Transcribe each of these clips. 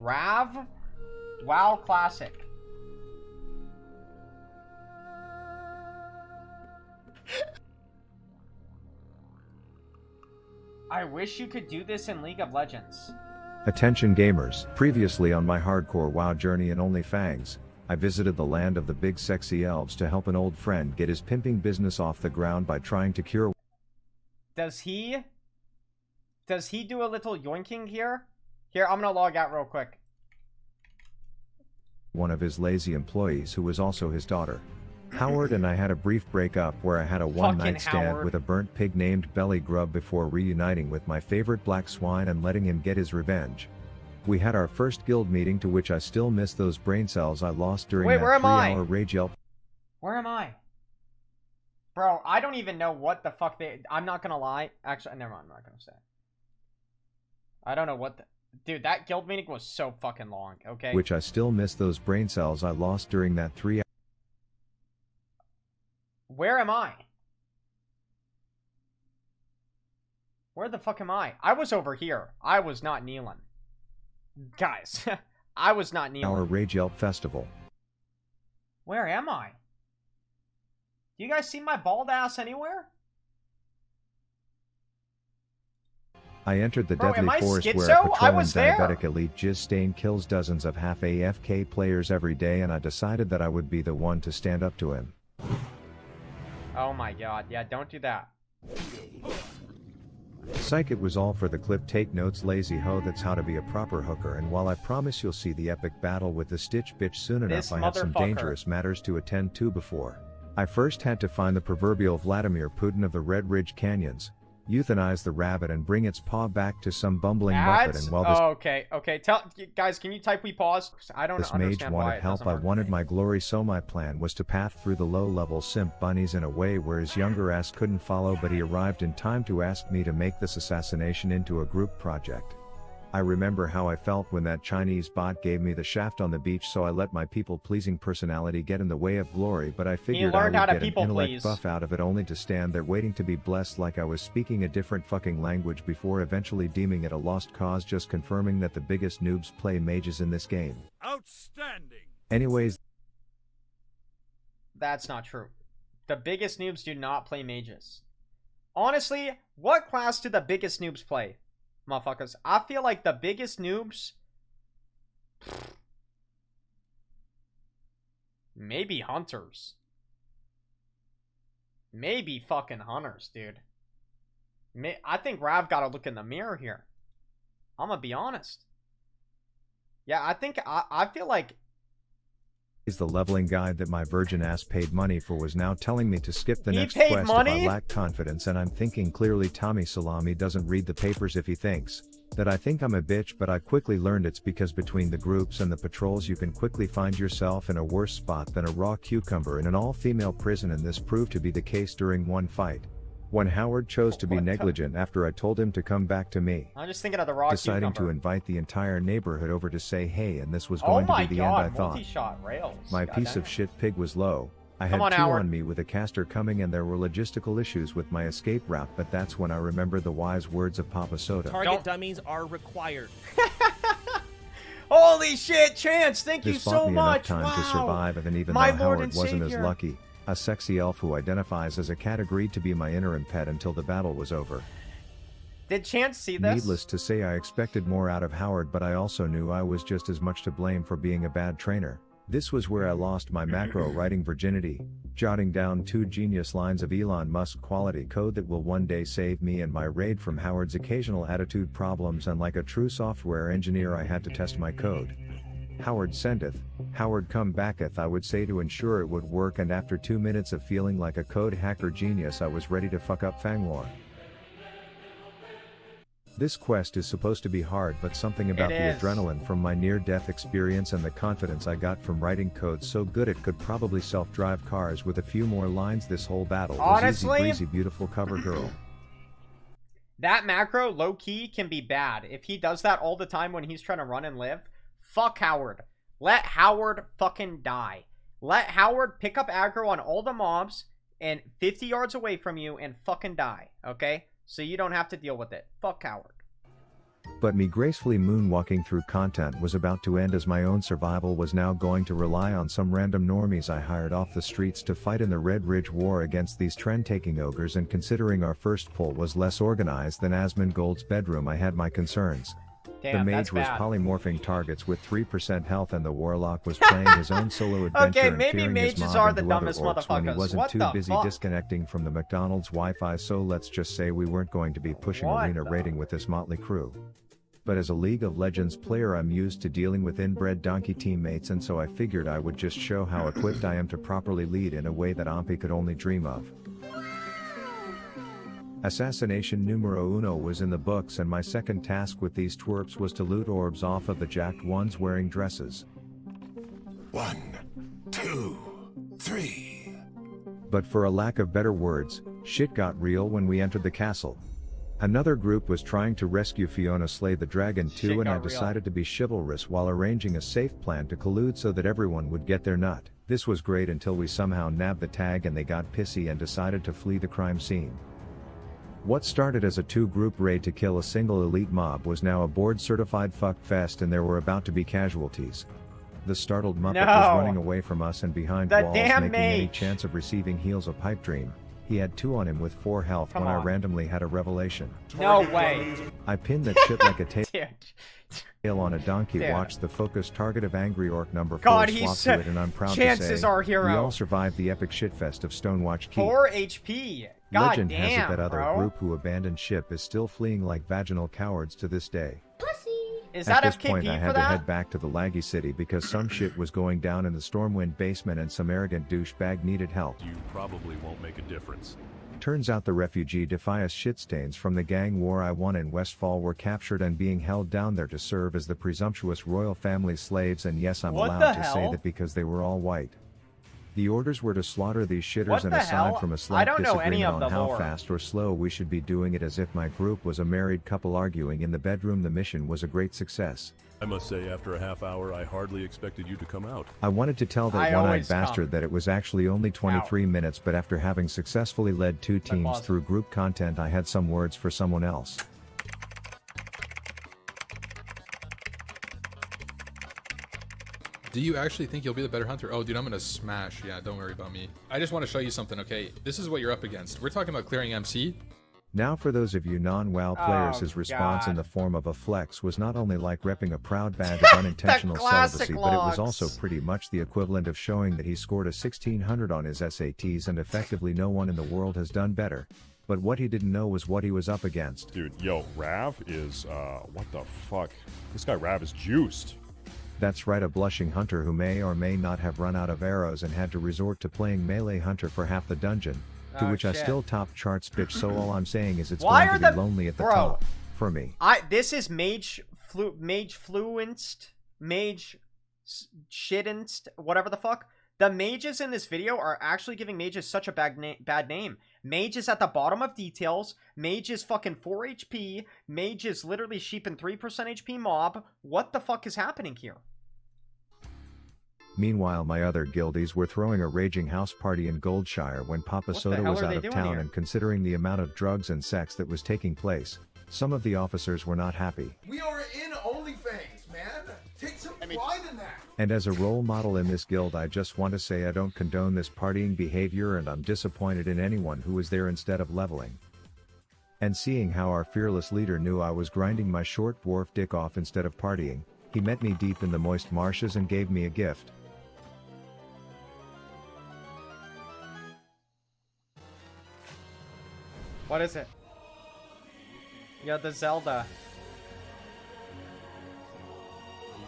Rav? WoW Classic. I wish you could do this in League of Legends. Attention gamers, previously on my hardcore WoW journey in Only Fangs, I visited the land of the big sexy elves to help an old friend get his pimping business off the ground by trying to cure... Does he do a little yoinking here? Here, I'm gonna log out real quick. ...one of his lazy employees who was also his daughter. Howard and I had a brief breakup where I had a one-night stand with a burnt pig named Belly Grub before reuniting with my favorite black swine and letting him get his revenge. We had our first guild meeting to which I still miss those brain cells I lost during that 3-hour rage yelp. Where am I? Bro, I don't even know what the fuck they... I'm not gonna lie. Actually, never mind, I'm not gonna say. I don't know what the... Dude, that guild meeting was so fucking long, okay? Which I still miss those brain cells I lost during that 3-hour... Where am I? Where the fuck am I? I was over here. I was not kneeling. Guys, I was not kneeling. Our Rage Yelp Festival. Where am I? Do you guys see my bald ass anywhere? I entered the Bro, deadly forest schizo? where a patrolling there. diabetic elite jizz stain kills dozens of half AFK players every day, and I decided that I would be the one to stand up to him. Oh my god, yeah, don't do that. Psych, it was all for the clip. Take notes, lazy ho, that's how to be a proper hooker. And while I promise you'll see the epic battle with the Stitch bitch soon enough, I have some dangerous matters to attend to before. I first had to find the proverbial Vladimir Putin of the Red Ridge Canyons, euthanize the rabbit and bring its paw back to some bumbling muppet, and while this... Oh, okay, tell... Guys, can you type we pause? I don't understand this mage wanted help, I wanted my glory, so my plan was to path through the low-level simp bunnies in a way where his younger ass couldn't follow, but he arrived in time to ask me to make this assassination into a group project. I remember how I felt when that Chinese bot gave me the shaft on the beach, so I let my people-pleasing personality get in the way of glory, but I figured I would get an intellect buff out of it, only to stand there waiting to be blessed like I was speaking a different fucking language before eventually deeming it a lost cause, just confirming that the biggest noobs play mages in this game. Outstanding! Anyways, that's not true. The biggest noobs do not play mages. Honestly, what class do the biggest noobs play? Motherfuckers, I feel like the biggest noobs... Maybe hunters. Maybe fucking hunters, dude. I think Rav gotta look in the mirror here. I'm gonna be honest. Yeah, I think... I feel like... the leveling guide that my virgin ass paid money for was now telling me to skip the next quest if I lack confidence, and I'm thinking clearly Tommy Salami doesn't read the papers if he thinks that I think I'm a bitch, but I quickly learned it's because between the groups and the patrols you can quickly find yourself in a worse spot than a raw cucumber in an all-female prison, and this proved to be the case during one fight. When Howard chose to be negligent after I told him to come back to me. I'm just thinking of the raw deciding cucumber. to invite the entire neighborhood over to say hey, and this was going to be the end, I thought. Rails. My piece of shit pig was low. I had two on me with a caster coming, and there were logistical issues with my escape route, but that's when I remembered the wise words of Papa Soda. Target dummies are required. Holy shit, Chance, thank you so much. This bought me enough time to survive, and then even though Howard wasn't as lucky, a sexy elf who identifies as a cat agreed to be my interim pet until the battle was over. Did Chance see this? Needless to say, I expected more out of Howard, but I also knew I was just as much to blame for being a bad trainer. This was where I lost my macro writing virginity, jotting down 2 genius lines of Elon Musk quality code that will one day save me and my raid from Howard's occasional attitude problems, and like a true software engineer I had to test my code. Howard sendeth, Howard come backeth, I would say, to ensure it would work, and after 2 minutes of feeling like a code hacker genius, I was ready to fuck up Fanglore. This quest is supposed to be hard, but something about the adrenaline from my near-death experience and the confidence I got from writing code so good it could probably self-drive cars with a few more lines, this whole battle was easy breezy, beautiful cover girl. That macro, low-key, can be bad. If he does that all the time when he's trying to run and live, fuck Howard. Let Howard fucking die. Let Howard pick up aggro on all the mobs and 50 yards away from you and fucking die, okay? So you don't have to deal with it. Fuck Howard. But me gracefully moonwalking through content was about to end, as my own survival was now going to rely on some random normies I hired off the streets to fight in the Red Ridge War against these trend-taking ogres, and considering our first pull was less organized than Asmongold's bedroom, I had my concerns. Damn, the that's mage was bad. polymorphing targets with 3% health, and the warlock was playing his own solo adventure Okay, and maybe fearing his mages mob are into the other dumbest orcs when he motherfuckers. wasn't What too the busy fuck? disconnecting from the McDonald's Wi-Fi, so let's just say we weren't going to be pushing What arena the- rating with this motley crew. But as a League of Legends player, I'm used to dealing with inbred donkey teammates, and so I figured I would just show how equipped I am to properly lead in a way that Ompi could only dream of. Assassination numero uno was in the books, and my second task with these twerps was to loot orbs off of the jacked ones wearing dresses. 1, 2, 3. But for a lack of better words, shit got real when we entered the castle. Another group was trying to rescue Fiona Slay the Dragon Shit too, and I got real. decided to be chivalrous while arranging a safe plan to collude so that everyone would get their nut. This was great until we somehow nabbed the tag and they got pissy and decided to flee the crime scene. What started as a 2-group raid to kill a single elite mob was now a board-certified fuckfest, and there were about to be casualties. The startled Muppet was running away from us and behind The walls, damn making any mage. chance of receiving heals a pipe dream. He had 2 on him with 4 health Come when I on. randomly had a revelation. No way. I pinned that shit like a Dude. tail on a donkey. Dude. Watched the focused target of Angry Orc number 4 God, he's swap so- to it, and I'm proud Chance to is say our hero. we all survived the epic shitfest of Stonewatch Keep. 4 HP. God Legend damn, has it that other bro. group who abandoned ship is still fleeing like vaginal cowards to this day. Is At that this point, I FKP had for to that? head back to the laggy city because some shit was going down in the Stormwind basement and some arrogant douchebag needed help. You probably won't make a difference. Turns out the refugee Defias shitstains from the gang war I won in Westfall were captured and being held down there to serve as the presumptuous royal family slaves, and yes, I'm What allowed the to say hell? that because they were all white. The orders were to slaughter these shitters, What and the aside hell? from a I slight don't know any disagreement of on the how lore. fast or slow we should be doing it, as if my group was a married couple arguing in the bedroom, the mission was a great success. I must say, after a half hour, I hardly expected you to come out. I wanted to tell I that one-eyed always bastard come. that it was actually only 23 minutes, but after having successfully led 2 teams pause. through group content, I had some words for someone else. Do you actually think you'll be the better hunter? Oh, dude, I'm gonna smash. Yeah, don't worry about me. I just want to show you something, okay? This is what you're up against. We're talking about clearing MC. Now for those of you non-WoW players, Oh, his response in God. the form of a flex was not only like repping a proud badge of unintentional classic celibacy, but it was logs. also pretty much the equivalent of showing that he scored a 1600 on his SATs, and effectively no one in the world has done better. But what he didn't know was what he was up against. Dude, yo, Rav is, what the fuck? This guy Rav is juiced. That's right, a blushing hunter who may or may not have run out of arrows and had to resort to playing melee hunter for half the dungeon. To Oh, which I shit. still top charts, bitch, so all I'm saying is it's Why going are to be the- lonely at the Bro. top. For me. This is mage fluenced, shittenced, whatever the fuck. The mages in this video are actually giving mages such a bad name. Mage is at the bottom of details. Mage is fucking 4 HP. Mage is literally sheep and 3% HP mob. What the fuck is happening here? Meanwhile, my other guildies were throwing a raging house party in Goldshire when Papa What the Soda hell was are out they of doing town, here? and considering the amount of drugs and sex that was taking place, some of the officers were not happy. We are in OnlyFans, man. Take some pride in that. And as a role model in this guild, I just want to say I don't condone this partying behavior, and I'm disappointed in anyone who was there instead of leveling. And seeing how our fearless leader knew I was grinding my short dwarf dick off instead of partying, he met me deep in the moist marshes and gave me a gift. What is it? Yeah, the Zelda.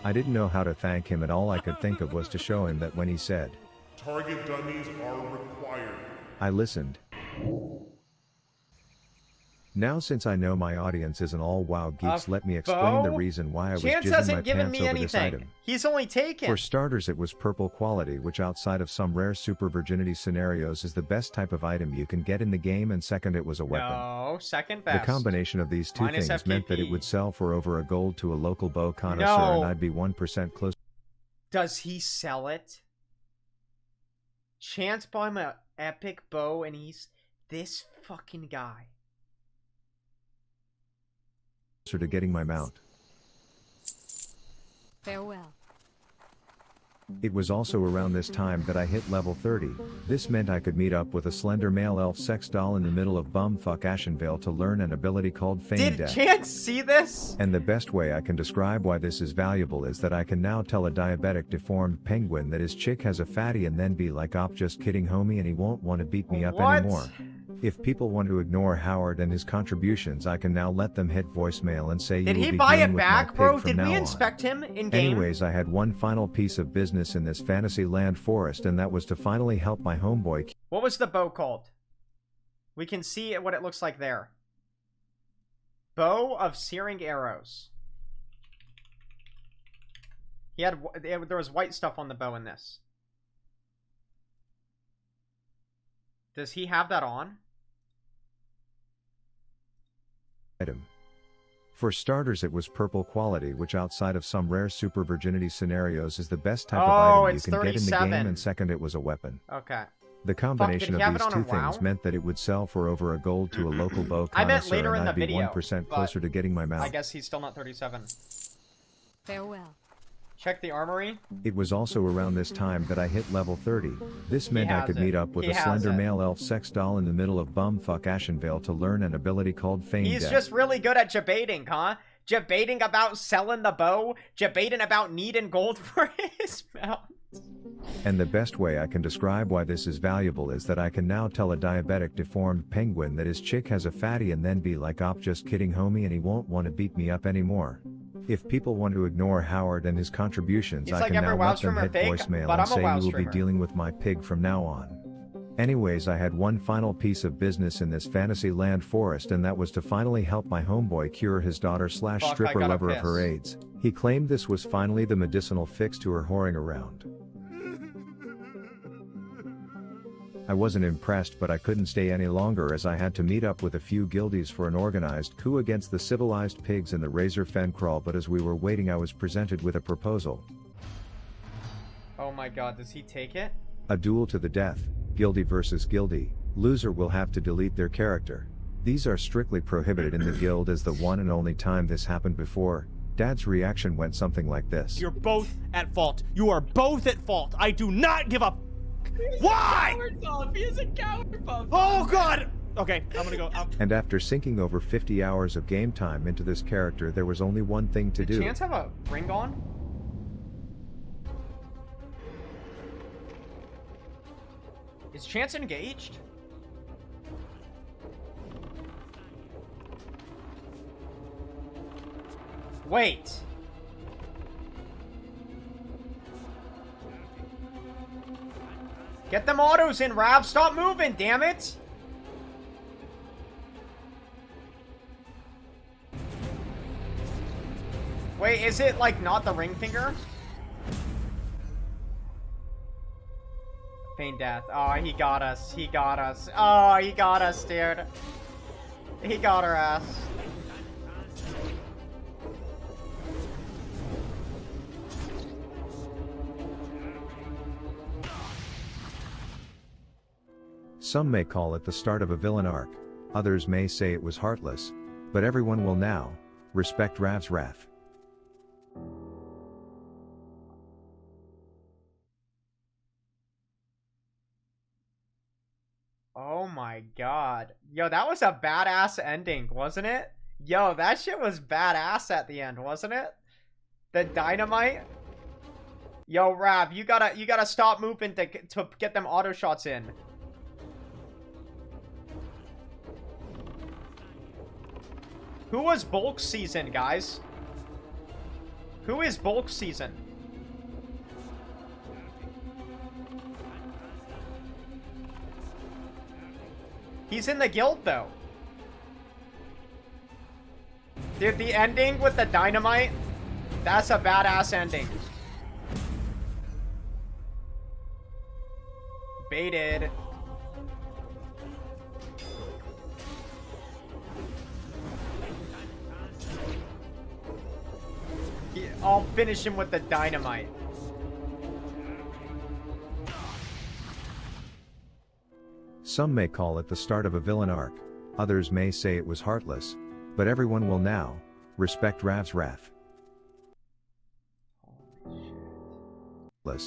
I didn't know how to thank him, and all I could think of was to show him that when he said, Target dummies are required. I listened. Now, since I know my audience isn't all WoW geeks, let me explain the bow? reason why I was Chance jizzing my hasn't given pants me over this anything. item. He's only taken. For starters, it was purple quality, which outside of some rare super virginity scenarios is the best type of item you can get in the game, and second, it was a weapon. No, second The best. combination of these two Minus things meant that it FKP. would sell for over $1 to a local bow connoisseur, No. and I'd be 1% close. Does he sell it? Chance bought him an epic bow, and he's this fucking guy. to getting my mount. Farewell. It was also around this time that I hit level 30. This meant I could meet up with a slender male elf sex doll in the middle of bumfuck Ashenvale to learn an ability called Feign Did Death. Chance see this? And the best way I can describe why this is valuable is that I can now tell a diabetic deformed penguin that his chick has a fatty and then be like, "Op, just kidding homie," and he won't want to beat me up What? anymore. If people want to ignore Howard and his contributions, I can now let them hit voicemail and say, Did "You will he be buy dealing it with my back, pig bro? from Did now we on." inspect him in game? Anyways, I had one final piece of business in this fantasy land forest, and that was to finally help my homeboy. What was the bow called? We can see what it looks like there. Bow of searing arrows. He had there was white stuff on the bow in this. Does he have that on? Item. For starters, it was purple quality, which outside of some rare super virginity scenarios is the best type of item you it's can get in the 37. game, and second, it was a weapon. Okay. The combination he of have it these on two a WoW? things meant that it would sell for over a gold to a local bow I meant connoisseur, later and in the I'd be video, 1% but closer to getting my mount. I guess he's still not 37. Farewell. Check the armory. It was also around this time that I hit level 30. This meant I has could it. meet up with He a has slender it. male elf sex doll in the middle of bumfuck Ashenvale to learn an ability called Feign He's Death. just really good at debating, huh? Debating about selling the bow, debating about needing gold for his mount. And the best way I can describe why this is valuable is that I can now tell a diabetic deformed penguin that his chick has a fatty and then be like, "Op, just kidding homie," and he won't want to beat me up anymore. If people want to ignore Howard and his contributions, He's I like can every now WoW let them streamer hit fake, voicemail but and I'm a say, WoW "You will be streamer." dealing with my pig from now on." Anyways, I had one final piece of business in this fantasy land forest, and that was to finally help my homeboy cure his daughter slash Fuck, I stripper gotta lover of her piss. AIDS. He claimed this was finally the medicinal fix to her whoring around. I wasn't impressed, but I couldn't stay any longer as I had to meet up with a few guildies for an organized coup against the civilized pigs in the Razor Fen crawl, but as we were waiting I was presented with a proposal. Oh my god, does he take it? A duel to the death, guilty versus guilty. Loser will have to delete their character. These are strictly prohibited in the guild, as the one and only time this happened before. Dad's reaction went something like this. You're both at fault. You are both at fault. I do not give a why? He is a coward buff. Oh god. Okay, I'm gonna go. And after sinking over 50 hours of game time into this character, there was only one thing to Did do. Chance have a ring on? Is Chance engaged? Wait. Get them autos in, Rav. Stop moving, damn it. Wait, is it like not the ring finger? Feign Death. Oh, he got us. He got us. Oh, he got us, dude. He got our ass. Some may call it the start of a villain arc. Others may say it was heartless. But everyone will now respect Rav's wrath. Oh my god. Yo, that was a badass ending, wasn't it? Yo, that shit was badass at the end, wasn't it? The dynamite. Yo, Rav, you gotta stop moving to get them auto shots in. Who was bulk season, guys? Who is bulk season? He's in the guild, though. Dude, the ending with the dynamite, that's a badass ending. Baited. I'll finish him with the dynamite. Some may call it the start of a villain arc. Others may say it was heartless. But everyone will now Respect Rav's wrath.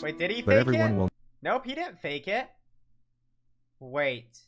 Wait, did he But fake everyone it? will Nope, he didn't fake it. Wait.